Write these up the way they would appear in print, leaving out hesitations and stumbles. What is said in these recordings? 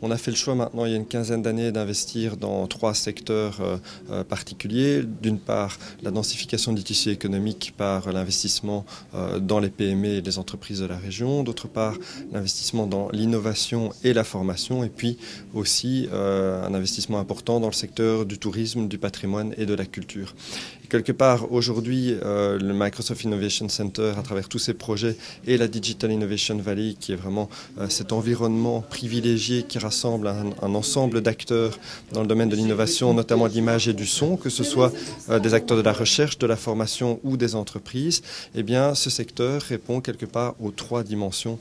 On a fait le choix maintenant, il y a une quinzaine d'années, d'investir dans 3 secteurs particuliers. D'une part, la densification du tissu économique par l'investissement dans les PME et les entreprises de la région. D'autre part, l'investissement dans l'innovation et la formation. Et puis aussi un investissement important dans le secteur du tourisme, du patrimoine et de la culture. Et quelque part, aujourd'hui, le Microsoft Innovation Center, à travers tous ces projets, et la Digital Innovation Valley, qui est vraiment cet environnement privilégié qui rassemble un ensemble d'acteurs dans le domaine de l'innovation, notamment de l'image et du son, que ce soit des acteurs de la recherche, de la formation ou des entreprises, eh bien, ce secteur répond quelque part aux 3 dimensions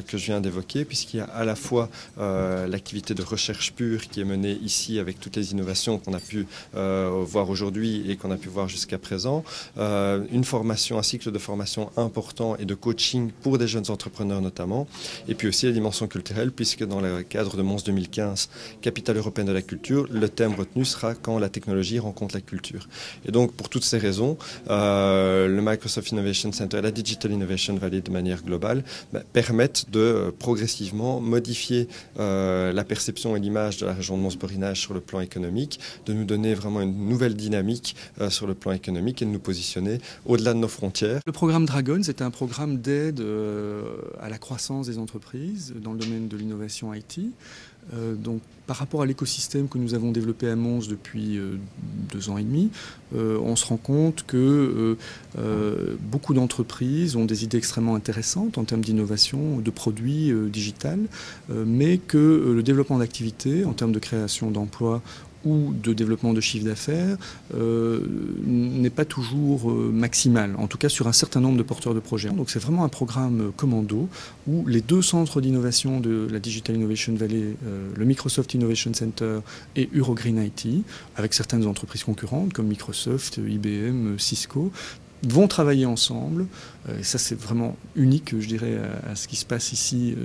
que je viens d'évoquer, puisqu'il y a à la fois l'activité de recherche pure qui est menée ici avec toutes les innovations qu'on a pu voir aujourd'hui et qu'on a pu voir jusqu'à présent, une formation, un cycle de formation important et de coaching pour des jeunes entrepreneurs notamment, et puis aussi la dimension culturelle, puisque dans le cadre de Mons 2015, Capitale européenne de la culture, le thème retenu sera quand la technologie rencontre la culture. Et donc pour toutes ces raisons, le Microsoft Innovation Center et la Digital Innovation Valley de manière globale permettent de progressivement modifier la perception et l'image de la région de Mons-Borinage sur le plan économique, de nous donner vraiment une nouvelle dynamique sur le plan économique et de nous positionner au-delà de nos frontières. Le programme Dragon, c'est un programme d'aide à la croissance des entreprises dans le domaine de l'innovation IT. Donc, par rapport à l'écosystème que nous avons développé à Mons depuis 2 ans et demi, on se rend compte que beaucoup d'entreprises ont des idées extrêmement intéressantes en termes d'innovation, de produits digital, mais que le développement d'activités en termes de création d'emplois ou de développement de chiffre d'affaires n'est pas toujours maximal, en tout cas sur un certain nombre de porteurs de projets. Donc c'est vraiment un programme commando où les 2 centres d'innovation de la Digital Innovation Valley, le Microsoft Innovation Center et Eurogreen IT, avec certaines entreprises concurrentes comme Microsoft, IBM, Cisco, vont travailler ensemble. Et ça, c'est vraiment unique, je dirais, à ce qui se passe ici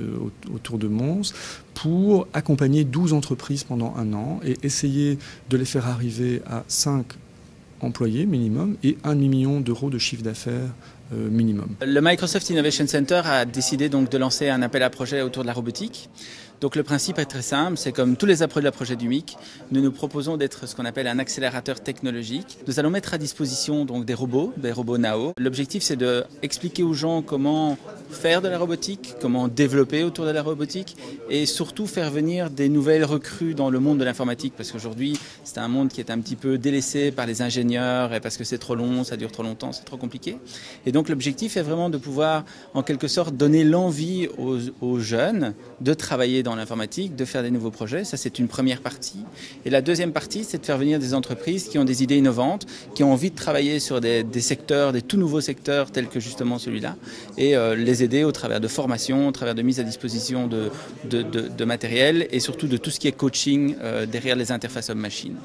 autour de Mons, pour accompagner 12 entreprises pendant 1 an et essayer de les faire arriver à 5 employés minimum et 1 million d'euros de chiffre d'affaires minimum. Le Microsoft Innovation Center a décidé donc de lancer un appel à projet autour de la robotique. Donc le principe est très simple, c'est comme tous les appels à projet du MIC, nous nous proposons d'être ce qu'on appelle un accélérateur technologique. Nous allons mettre à disposition donc des robots NAO. L'objectif c'est de expliquer aux gens comment faire de la robotique, comment développer autour de la robotique et surtout faire venir des nouvelles recrues dans le monde de l'informatique parce qu'aujourd'hui c'est un monde qui est un petit peu délaissé par les ingénieurs et parce que c'est trop long, ça dure trop longtemps, c'est trop compliqué. Et donc l'objectif est vraiment de pouvoir en quelque sorte donner l'envie aux jeunes de travailler dans l'informatique, de faire des nouveaux projets. Ça, c'est une première partie. Et la deuxième partie, c'est de faire venir des entreprises qui ont des idées innovantes, qui ont envie de travailler sur des secteurs, des tout nouveaux secteurs tels que justement celui-là, et les aider au travers de formation, au travers de mise à disposition de matériel et surtout de tout ce qui est coaching derrière les interfaces homme-machine.